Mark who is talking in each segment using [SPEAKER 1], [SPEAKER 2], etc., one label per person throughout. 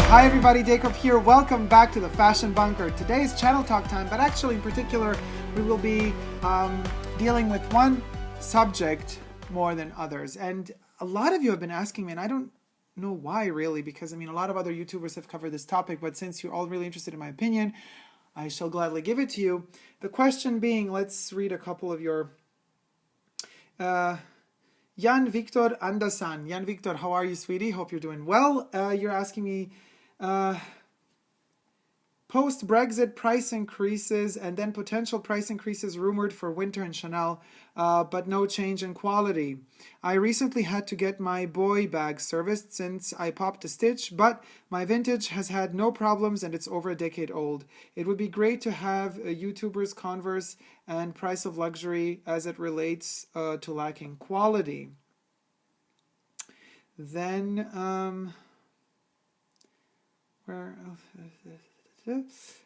[SPEAKER 1] Hi everybody, Dacob here. Welcome back to the Fashion Bunker. Today's channel talk time, but actually in particular, we will be dealing with one subject more than others. And a lot of you have been asking me, and I don't know why really, because I mean, a lot of other YouTubers have covered this topic, but since you're all really interested in my opinion, I shall gladly give it to you. The question being, let's read a couple of your... Jan Victor Anderson. Jan Victor, how are you, sweetie? Hope you're doing well. You're asking me, post-Brexit price increases and then potential price increases rumored for winter in Chanel, but no change in quality. I recently had to get my boy bag serviced since I popped a stitch, but my vintage has had no problems and it's over a decade old. It would be great to have a YouTuber's converse and price of luxury as it relates to lacking quality. Then, where else is this?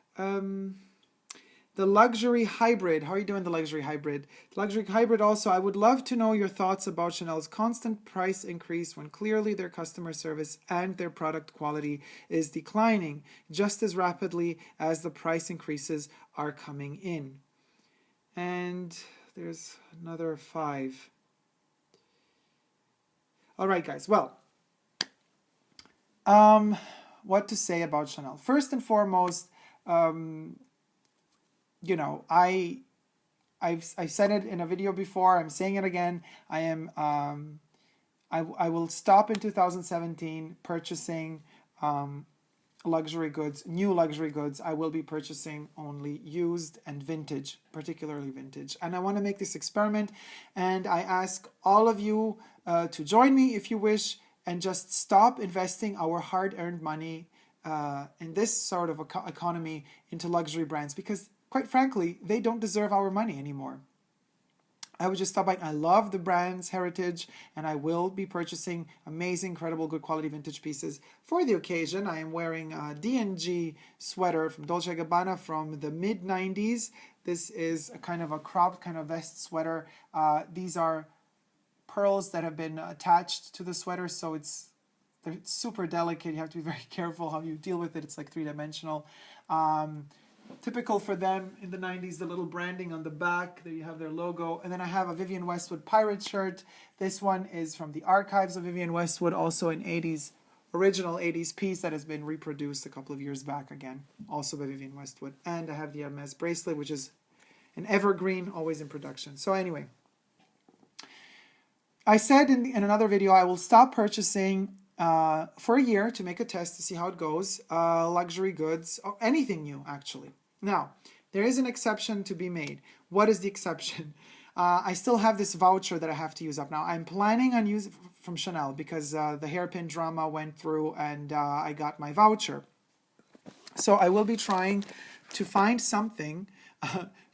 [SPEAKER 1] The luxury hybrid. How are you doing, the luxury hybrid? The luxury hybrid also, I would love to know your thoughts about Chanel's constant price increase when clearly their customer service and their product quality is declining just as rapidly as the price increases are coming in. And there's another 5. All right, guys. Well, what to say about Chanel? First and foremost, you know, I've said it in a video before. I'm saying it again. I will stop in 2017 purchasing luxury goods, new luxury goods. I will be purchasing only used and vintage, particularly vintage. And I want to make this experiment, and I ask all of you to join me if you wish, and just stop investing our hard-earned money in this sort of economy into luxury brands, because quite frankly, they don't deserve our money anymore. I would just stop buying. I love the brand's heritage, and I will be purchasing amazing, incredible, good quality vintage pieces for the occasion. I am wearing a D&G sweater from Dolce & Gabbana from the mid-90s. This is a kind of a cropped kind of vest sweater. These are pearls that have been attached to the sweater, so it's super delicate. You have to be very careful how you deal with it. It's like 3-dimensional. Typical for them in the 90s, the little branding on the back. There you have their logo. And then I have a Vivienne Westwood pirate shirt. This one is from the archives of Vivienne Westwood, also an 80s, original 80s piece that has been reproduced a couple of years back again, also by Vivienne Westwood. And I have the HERMÉS bracelet, which is an evergreen, always in production. So anyway, I said in another video, I will stop purchasing for a year to make a test to see how it goes, luxury goods, or anything new actually. Now, there is an exception to be made. What is the exception? I still have this voucher that I have to use up. Now, I'm planning on using from Chanel because the hairpin drama went through and I got my voucher. So I will be trying to find something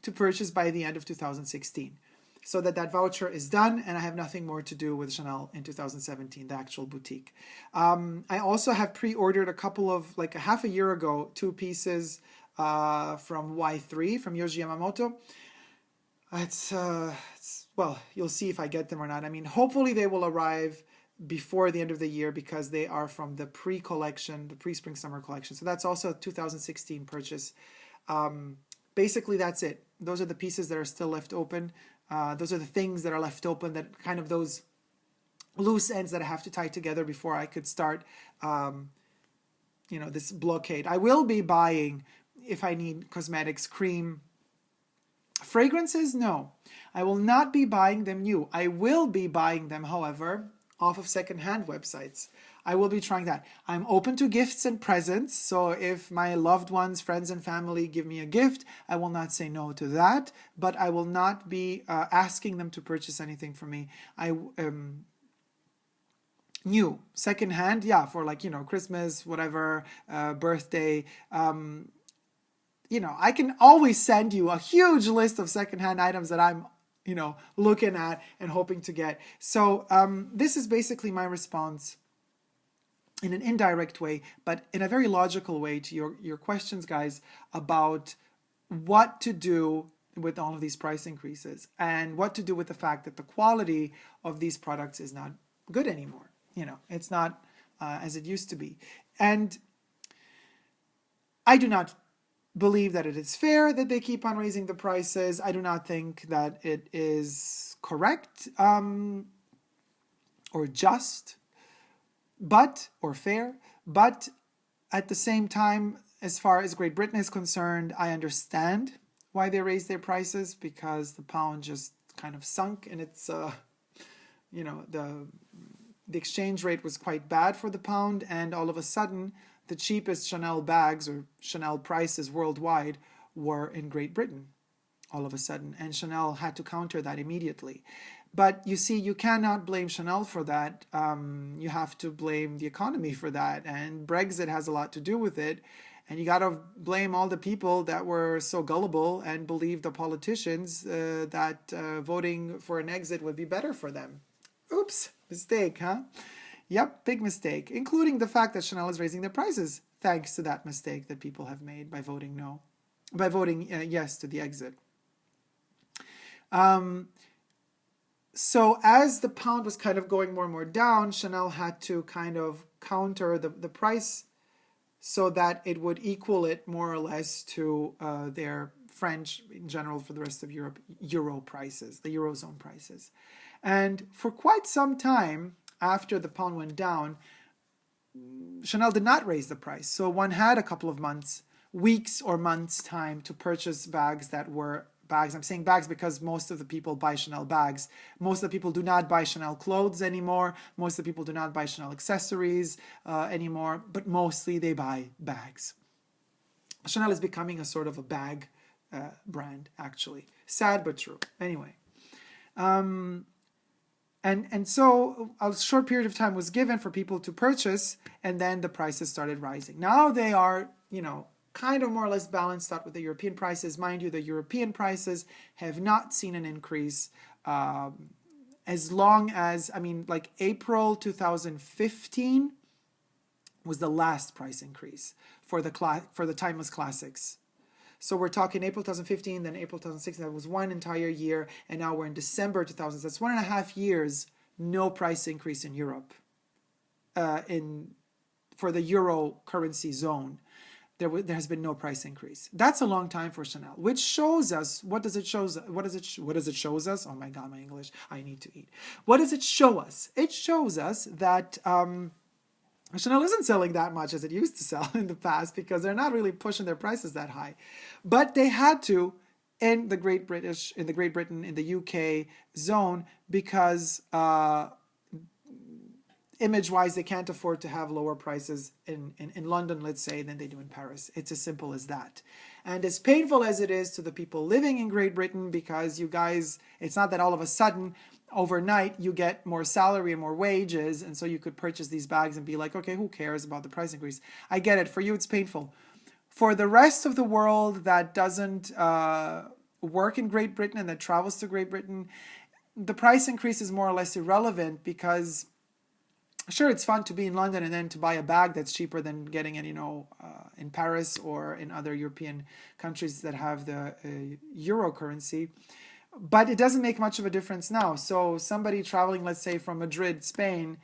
[SPEAKER 1] to purchase by the end of 2016. So that voucher is done and I have nothing more to do with Chanel in 2017, the actual boutique. I also have pre-ordered a couple of, like half a year ago, 2 pieces from Y3, from Yohji Yamamoto. Well, you'll see if I get them or not. I mean, hopefully they will arrive before the end of the year because they are from the pre-collection, the pre-spring summer collection. So that's also a 2016 purchase. Basically, that's it. Those are the pieces that are still left open. Those are the things that are left open, that kind of those loose ends that I have to tie together before I could start, you know, this blockade. I will be buying, if I need cosmetics, cream, fragrances. No, I will not be buying them new. I will be buying them, however, off of secondhand websites. I will be trying that. I'm open to gifts and presents. So if my loved ones, friends and family give me a gift, I will not say no to that. But I will not be asking them to purchase anything from me. New, secondhand, yeah, for like, you know, Christmas, whatever, birthday. You know, I can always send you a huge list of secondhand items that I'm, you know, looking at and hoping to get. So this is basically my response in an indirect way, but in a very logical way to your questions, guys, about what to do with all of these price increases and what to do with the fact that the quality of these products is not good anymore. You know, it's not as it used to be. And I do not believe that it is fair that they keep on raising the prices. I do not think that it is correct or just, or fair. But at the same time, as far as Great Britain is concerned, I understand why they raised their prices, because the pound just kind of sunk, and it's you know, the exchange rate was quite bad for the pound, and all of a sudden the cheapest Chanel bags or Chanel prices worldwide were in Great Britain all of a sudden, and Chanel had to counter that immediately. But you see, you cannot blame Chanel for that. You have to blame the economy for that, and Brexit has a lot to do with it. And you got to blame all the people that were so gullible and believed the politicians that voting for an exit would be better for them. Oops, mistake, huh? Yep, big mistake, including the fact that Chanel is raising their prices thanks to that mistake that people have made by voting yes to the exit. So as the pound was kind of going more and more down, Chanel had to kind of counter the price so that it would equal it more or less to their French, in general, for the rest of Europe, euro prices, the Eurozone prices. And for quite some time after the pound went down, Chanel did not raise the price. So one had a couple of months, weeks or months time to purchase bags that were bags. I'm saying bags because most of the people buy Chanel bags. Most of the people do not buy Chanel clothes anymore. Most of the people do not buy Chanel accessories anymore, but mostly they buy bags. Chanel is becoming a sort of a bag brand, actually. Sad but true. Anyway. And so a short period of time was given for people to purchase, and then the prices started rising. Now they are, you know, kind of more or less balanced out with the European prices. Mind you, the European prices have not seen an increase as long as, I mean, like April 2015 was the last price increase for the Timeless Classics. So we're talking April 2015, then April 2016. That was one entire year, and now we're in December 2000. That's 1.5 years, no price increase in Europe for the euro currency zone. There has been no price increase. That's a long time for Chanel, which shows us, what does it show us? What does it show us? Oh my God, my English, I need to eat. What does it show us? It shows us that Chanel isn't selling that much as it used to sell in the past, because they're not really pushing their prices that high. But they had to in the Great Britain, in the UK zone, because image-wise, they can't afford to have lower prices in London, let's say, than they do in Paris. It's as simple as that. And as painful as it is to the people living in Great Britain, because you guys, it's not that all of a sudden, overnight, you get more salary and more wages, and so you could purchase these bags and be like, okay, who cares about the price increase? I get it. For you, it's painful. For the rest of the world that doesn't work in Great Britain and that travels to Great Britain, the price increase is more or less irrelevant, because sure, it's fun to be in London and then to buy a bag that's cheaper than getting it, in Paris or in other European countries that have the euro currency. But it doesn't make much of a difference now. So somebody traveling, let's say, from Madrid, Spain,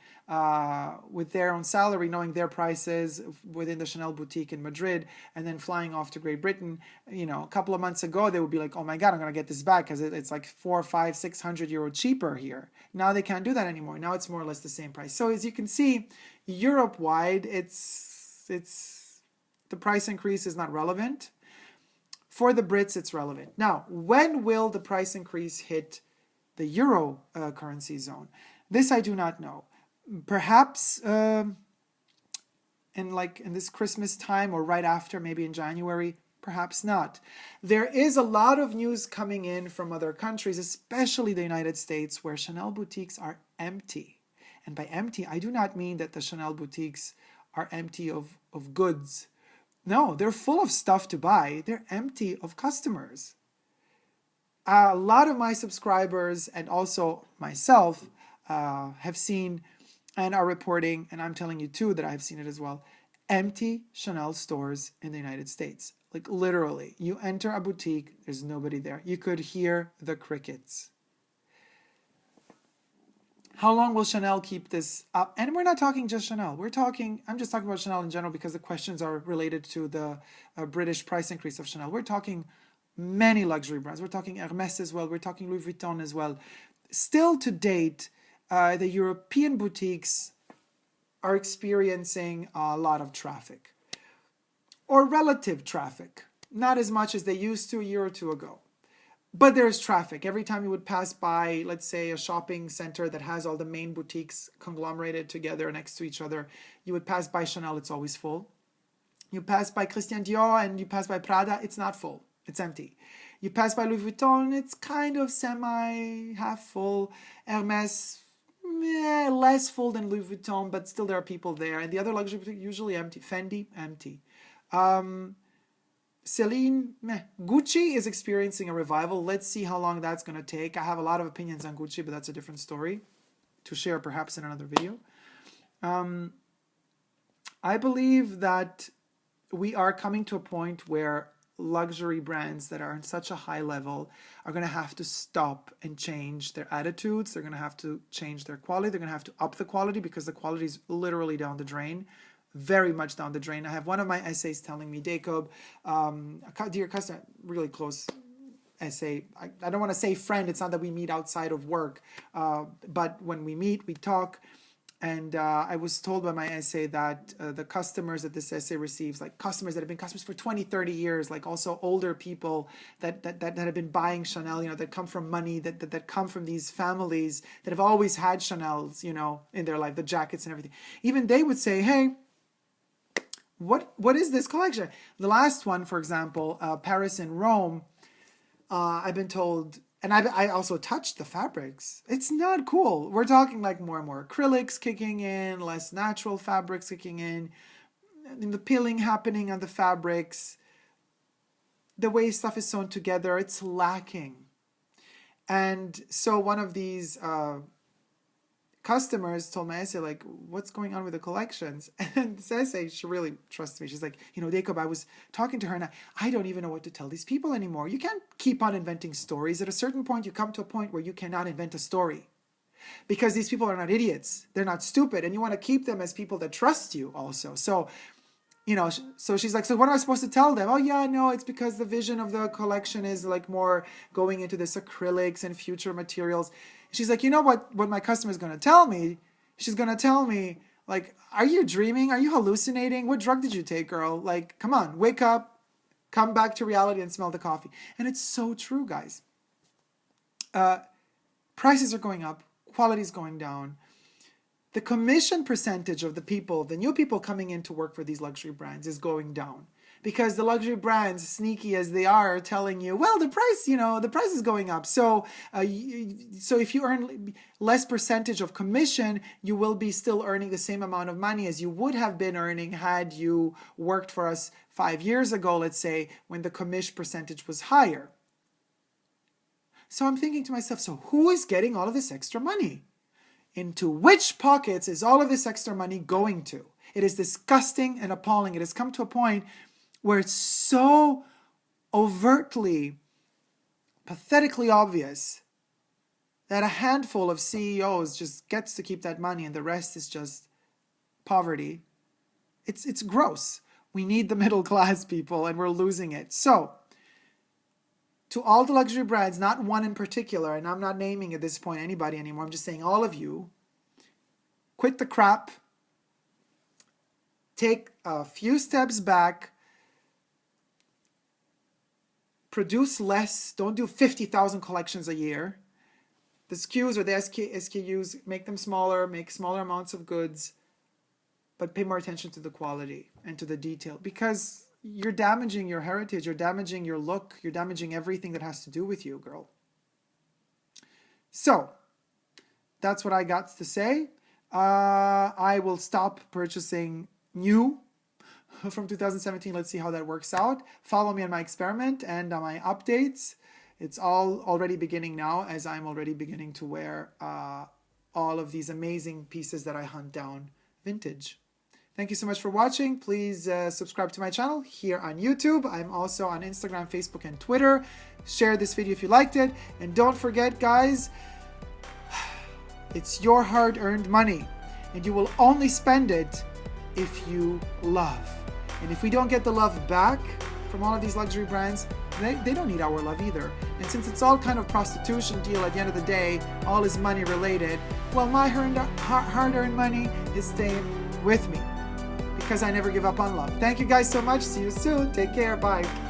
[SPEAKER 1] with their own salary, knowing their prices within the Chanel boutique in Madrid, and then flying off to Great Britain, a couple of months ago, they would be like, oh my God, I'm going to get this bag because it's like 400, 500, 600 euro cheaper here. Now they can't do that anymore. Now it's more or less the same price. So as you can see, Europe-wide, it's the price increase is not relevant. For the Brits, it's relevant. Now, when will the price increase hit the euro currency zone? This I do not know. Perhaps in this Christmas time or right after, maybe in January, perhaps not. There is a lot of news coming in from other countries, especially the United States, where Chanel boutiques are empty. And by empty, I do not mean that the Chanel boutiques are empty of goods. No, they're full of stuff to buy. They're empty of customers. A lot of my subscribers and also myself have seen and are reporting, and I'm telling you too that I've seen it as well, empty Chanel stores in the United States. Like literally, you enter a boutique, there's nobody there. You could hear the crickets. How long will Chanel keep this up? And we're not talking just Chanel. I'm just talking about Chanel in general because the questions are related to the British price increase of Chanel. We're talking many luxury brands. We're talking Hermès as well. We're talking Louis Vuitton as well. Still to date, the European boutiques are experiencing a lot of traffic, or relative traffic. Not as much as they used to a year or two ago. But there's traffic. Every time you would pass by, let's say, a shopping center that has all the main boutiques conglomerated together next to each other, you would pass by Chanel, it's always full. You pass by Christian Dior and you pass by Prada, it's not full. It's empty. You pass by Louis Vuitton, it's kind of half full. Hermès, less full than Louis Vuitton, but still there are people there. And the other luxury boutiques, usually empty. Fendi, empty. Celine, Gucci is experiencing a revival. Let's see how long that's going to take. I have a lot of opinions on Gucci, but that's a different story to share perhaps in another video. I believe that we are coming to a point where luxury brands that are in such a high level are going to have to stop and change their attitudes. They're going to have to change their quality. They're going to have to up the quality because the quality is literally down the drain. Very much down the drain. I have one of my essays telling me, Dacob, dear customer, really close essay. I don't want to say friend. It's not that we meet outside of work, but when we meet, we talk. And I was told by my essay that the customers that this essay receives, like customers that have been customers for 20, 30 years, like also older people that have been buying Chanel, that come from money, that come from these families that have always had Chanel's, in their life, the jackets and everything. Even they would say, hey, what is this collection? The last one, for example, Paris and Rome, I've been told, and I also touched the fabrics. It's not cool. We're talking like more and more acrylics kicking in, less natural fabrics kicking in, and the peeling happening on the fabrics. The way stuff is sewn together, it's lacking. And so one of these customers told my essay, like, what's going on with the collections? And this essay, she really trusts me. She's like, Dacob, I was talking to her and I don't even know what to tell these people anymore. You can't keep on inventing stories. At a certain point, you come to a point where you cannot invent a story because these people are not idiots. They're not stupid. And you want to keep them as people that trust you also. So, so she's like, so what am I supposed to tell them? Oh yeah, no, it's because the vision of the collection is like more going into this acrylics and future materials. She's like, you know what my customer is going to tell me? She's going to tell me, like, are you dreaming? Are you hallucinating? What drug did you take, girl? Like, come on, wake up, come back to reality and smell the coffee. And it's so true, guys. Prices are going up. Quality is going down. The commission percentage of the new people coming in to work for these luxury brands is going down. Because the luxury brands, sneaky as they are telling you, well, the price is going up. So if you earn less percentage of commission, you will be still earning the same amount of money as you would have been earning had you worked for us 5 years ago, let's say, when the commission percentage was higher. So I'm thinking to myself, so who is getting all of this extra money? Into which pockets is all of this extra money going to? It is disgusting and appalling. It has come to a point where it's so overtly, pathetically obvious that a handful of CEOs just gets to keep that money and the rest is just poverty. It's gross. We need the middle class, people, and we're losing it. So, to all the luxury brands, not one in particular, and I'm not naming at this point anybody anymore, I'm just saying all of you, quit the crap, take a few steps back, produce less, don't do 50,000 collections a year. The SKUs or the SKUs, make them smaller, make smaller amounts of goods, but pay more attention to the quality and to the detail, because you're damaging your heritage, you're damaging your look, you're damaging everything that has to do with you, girl. So, that's what I got to say. I will stop purchasing new from 2017. Let's see how that works out. Follow me on my experiment and on my updates. It's all already beginning now, as I'm already beginning to wear all of these amazing pieces that I hunt down vintage. Thank you so much for watching. Please subscribe to my channel here on YouTube. I'm also on Instagram, Facebook, and Twitter. Share this video if you liked it. And don't forget, guys, it's your hard-earned money, and you will only spend it if you love. And if we don't get the love back from all of these luxury brands, they don't need our love either. And since it's all kind of prostitution deal at the end of the day, all is money related, well, my hard-earned money is staying with me, because I never give up on love. Thank you guys so much. See you soon. Take care. Bye.